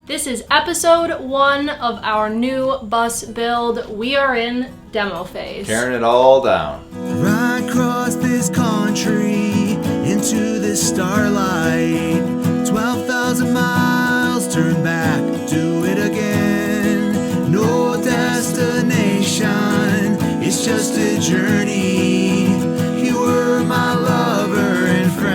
This is episode 1 of our new bus build. We are in demo phase. Tearing it all down. Ride across this country into the starlight. 12,000 miles, turn back, do it again. No destination, it's just a journey. You were my lover and friend.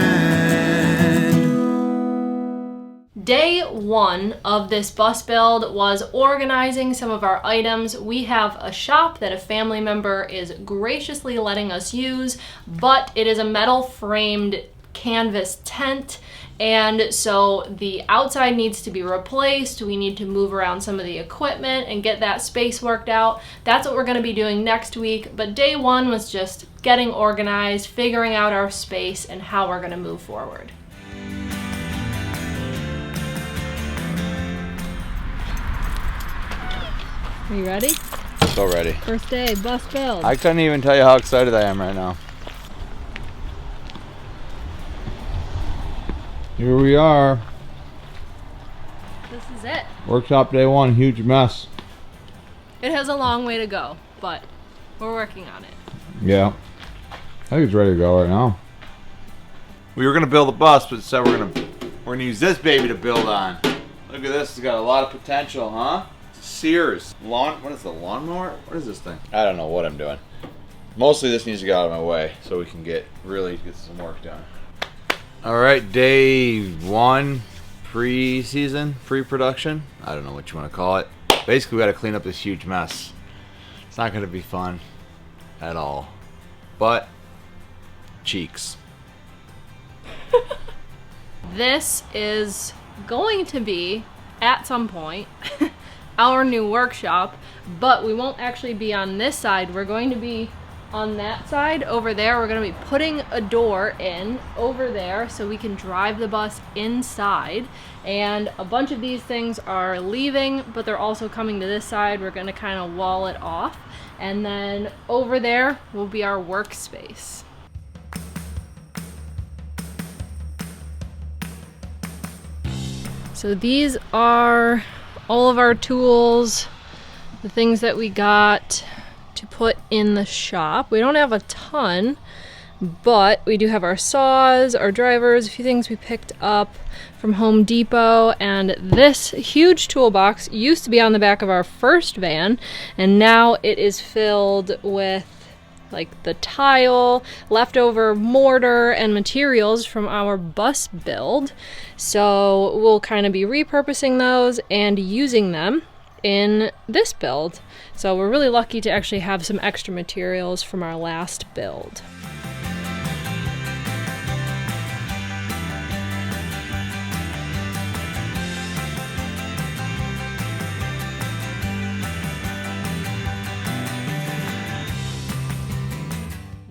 Day 1 of this bus build was organizing some of our items. We have a shop that a family member is graciously letting us use, but it is a metal framed canvas tent, and so the outside needs to be replaced. We need to move around some of the equipment and get that space worked out. That's what we're going to be doing next week, but day 1 was just getting organized, figuring out our space and how we're going to move forward. Are you ready? So ready. First day, bus build. I couldn't even tell you how excited I am right now. Here we are. This is it. Workshop day 1, huge mess. It has a long way to go, but we're working on it. Yeah. I think it's ready to go right now. We were gonna build a bus, but instead we're gonna use this baby to build on. Look at this, it's got a lot of potential, huh? Sears. What is the lawnmower? What is this thing? I don't know what I'm doing. Mostly this needs to get out of my way so we can really get some work done. Alright, day 1, pre-season, pre-production. I don't know what you want to call it. Basically, we got to clean up this huge mess. It's not going to be fun at all. But, cheeks. This is going to be, at some point, our new workshop, but we won't actually be on this side. We're going to be on that side over there. We're going to be putting a door in over there so we can drive the bus inside, and a bunch of these things are leaving, but they're also coming to this side. We're going to kind of wall it off, and then over there will be our workspace. So these are all of our tools, the things that we got to put in the shop. We don't have a ton, but we do have our saws, our drivers, a few things we picked up from Home Depot, and this huge toolbox used to be on the back of our first van, and now it is filled with like the tile, leftover mortar, and materials from our bus build. So we'll kind of be repurposing those and using them in this build. So we're really lucky to actually have some extra materials from our last build.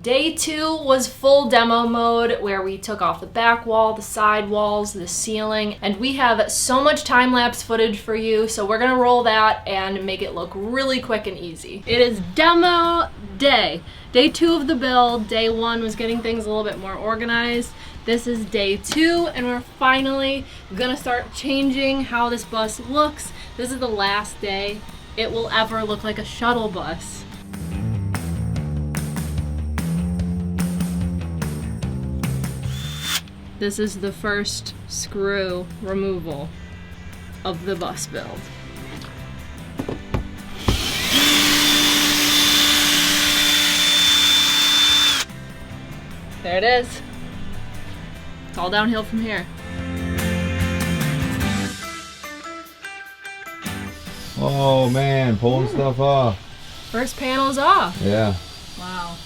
Day 2 was full demo mode, where we took off the back wall, the side walls, the ceiling, and we have so much time-lapse footage for you, so we're gonna roll that and make it look really quick and easy. It is demo day. Day 2 of the build. Day 1 was getting things a little bit more organized. This is day 2, and we're finally gonna start changing how this bus looks. This is the last day it will ever look like a shuttle bus. This is the first screw removal of the bus build. There it is. It's all downhill from here. Oh man, pulling stuff off. First panel's off. Yeah. Wow.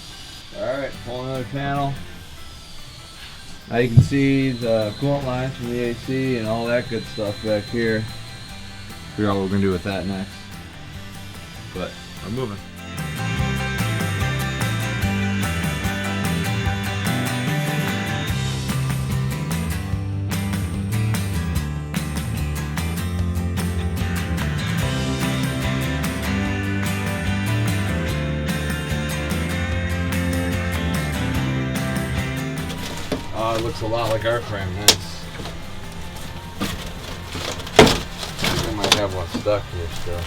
Alright, pull another panel. Now you can see the coolant lines from the AC and all that good stuff back here. Figure out what we're going to do with that next. But we're moving. Oh, it looks a lot like our frame. Nice. have one stuck here still.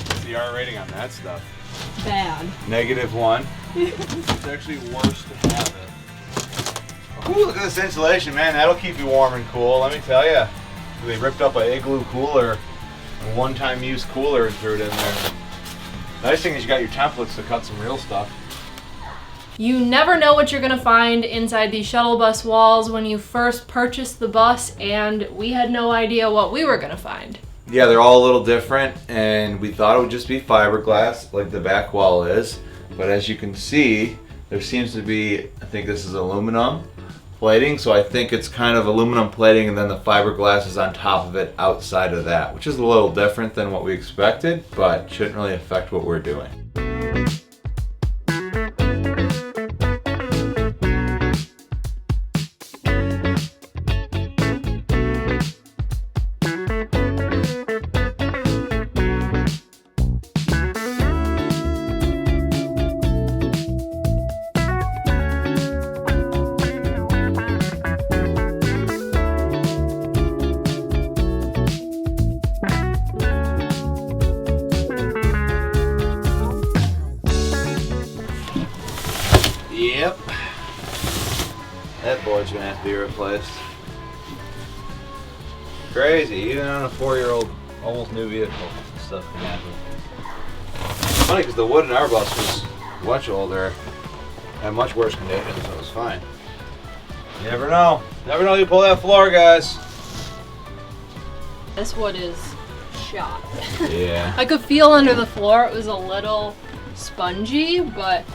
What's the R rating on that stuff? Bad. -1. It's actually worse to have it. Ooh, look at this insulation, man. That'll keep you warm and cool, let me tell you. They ripped up an igloo cooler, a one-time use cooler, and threw it in there. Nice thing is you got your templates to cut some real stuff. You never know what you're gonna find inside these shuttle bus walls when you first purchase the bus, and we had no idea what we were gonna find. Yeah, they're all a little different, and we thought it would just be fiberglass like the back wall is, but as you can see, there seems to be, I think this is aluminum plating, so I think it's kind of aluminum plating and then the fiberglass is on top of it outside of that, which is a little different than what we expected, but shouldn't really affect what we're doing. Yep. That board's gonna have to be replaced. Crazy, even on a 4-year-old, almost new vehicle, this stuff can happen. It's funny because the wood in our bus was much older and much worse condition, so it was fine. You never know. Never know you pull that floor, guys. This wood is shot. Yeah. I could feel under the floor it was a little spongy, but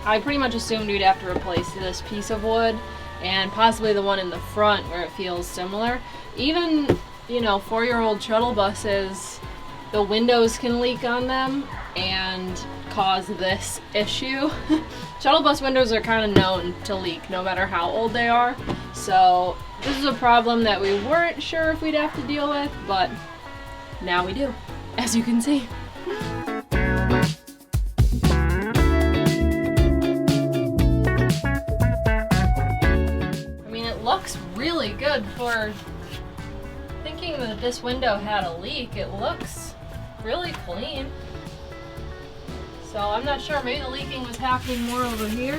I pretty much assumed we'd have to replace this piece of wood and possibly the one in the front where it feels similar. Even, you know, 4-year-old shuttle buses, the windows can leak on them and cause this issue. Shuttle bus windows are kind of known to leak no matter how old they are. So this is a problem that we weren't sure if we'd have to deal with, but now we do, as you can see. Looks really good for thinking that this window had a leak. It looks really clean. So I'm not sure, maybe the leaking was happening more over here.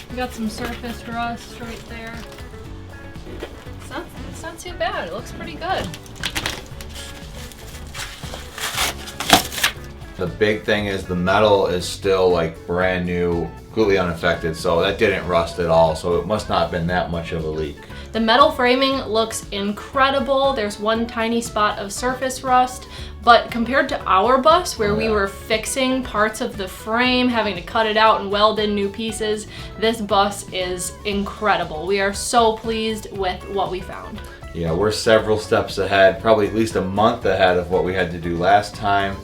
We got some surface rust right there. It's not too bad, it looks pretty good. The big thing is the metal is still like brand new, completely unaffected, so that didn't rust at all, so it must not have been that much of a leak. The metal framing looks incredible. There's one tiny spot of surface rust, but compared to our bus where we were fixing parts of the frame, having to cut it out and weld in new pieces, this bus is incredible. We are so pleased with what we found. Yeah, we're several steps ahead, probably at least a month ahead of what we had to do last time.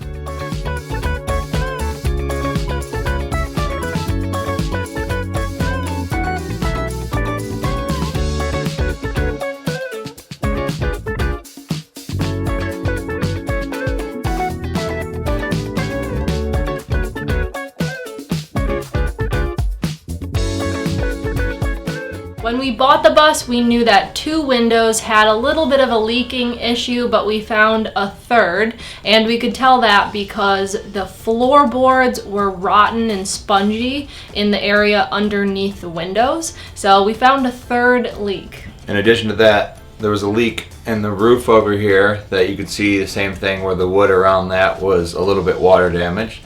When we bought the bus, we knew that 2 windows had a little bit of a leaking issue, but we found a third, and we could tell that because the floorboards were rotten and spongy in the area underneath the windows. So we found a third leak. In addition to that, there was a leak in the roof over here that you could see the same thing where the wood around that was a little bit water damaged.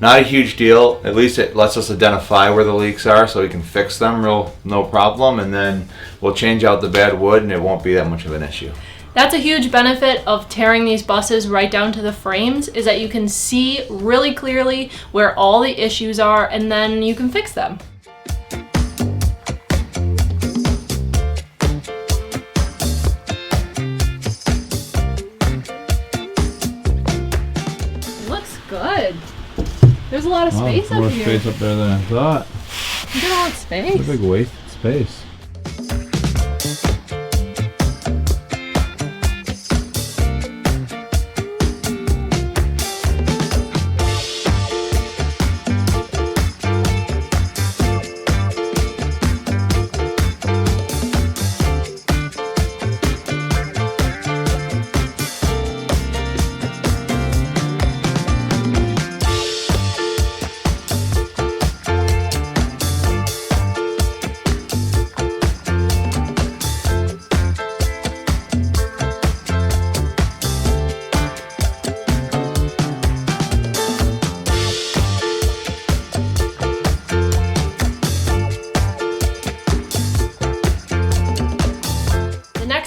Not a huge deal, at least it lets us identify where the leaks are so we can fix them no problem, and then we'll change out the bad wood and it won't be that much of an issue. That's a huge benefit of tearing these buses right down to the frames, is that you can see really clearly where all the issues are and then you can fix them. It looks good. There's a lot of space up more here. Space up there than I thought. You got a lot of space. It's a big waste of space.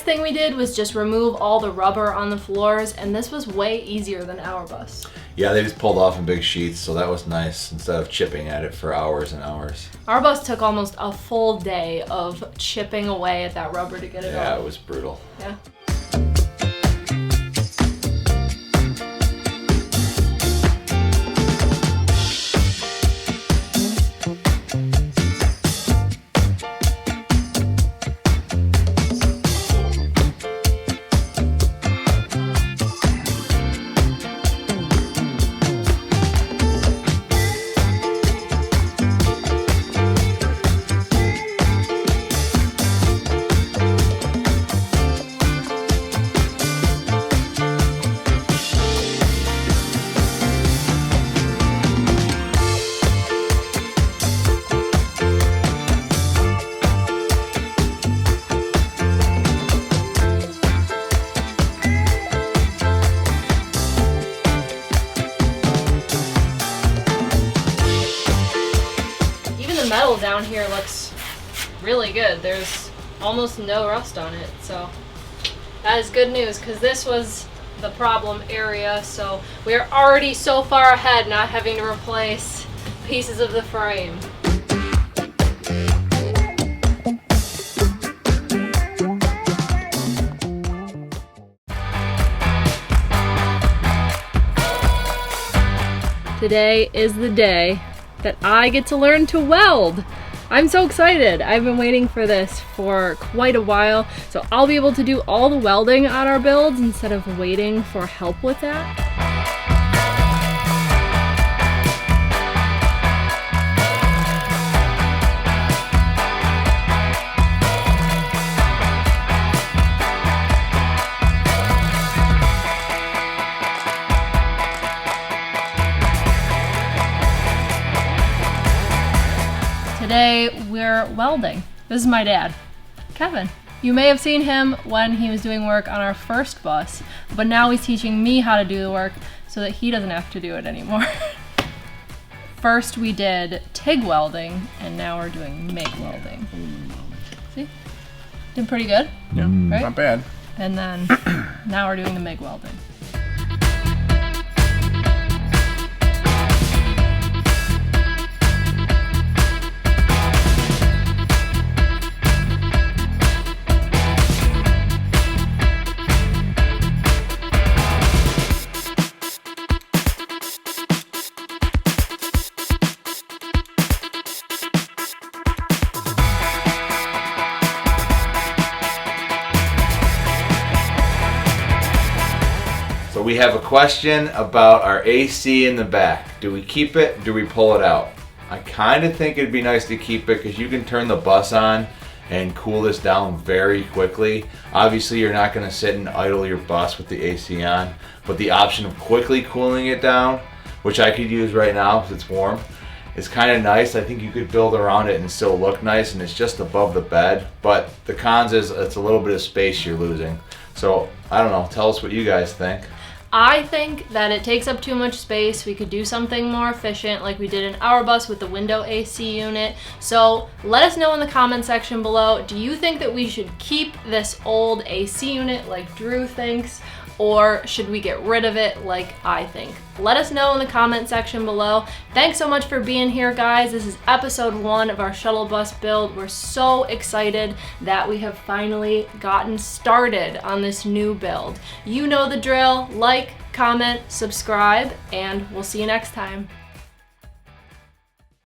next thing we did was just remove all the rubber on the floors, and this was way easier than our bus. Yeah, they just pulled off in big sheets, so that was nice instead of chipping at it for hours and hours. Our bus took almost a full day of chipping away at that rubber to get it Yeah, off. it was brutal. Yeah. Metal down here looks really good. There's almost no rust on it, so that is good news because this was the problem area. So we're already so far ahead, not having to replace pieces of the frame. Today is the day that I get to learn to weld. I'm so excited. I've been waiting for this for quite a while, so I'll be able to do all the welding on our builds instead of waiting for help with that. Today we're welding. This is my dad, Kevin. You may have seen him when he was doing work on our first bus, but now he's teaching me how to do the work so that he doesn't have to do it anymore. First we did TIG welding, and now we're doing MIG welding. See? Did pretty good. Yeah, right? Not bad. And then now we're doing the MIG welding. So we have a question about our AC in the back. Do we keep it? Do we pull it out? I kind of think it'd be nice to keep it because you can turn the bus on and cool this down very quickly. Obviously you're not going to sit and idle your bus with the AC on, but the option of quickly cooling it down, which I could use right now because it's warm, is kind of nice. I think you could build around it and still look nice, and it's just above the bed, but the cons is it's a little bit of space you're losing. So I don't know, tell us what you guys think. I think that it takes up too much space. We could do something more efficient like we did in our bus with the window AC unit. So let us know in the comment section below, do you think that we should keep this old AC unit like Drew thinks, or should we get rid of it like I think? Let us know in the comment section below. Thanks so much for being here, guys. This is episode 1 of our shuttle bus build. We're so excited that we have finally gotten started on this new build. You know the drill. Like, comment, subscribe, and we'll see you next time.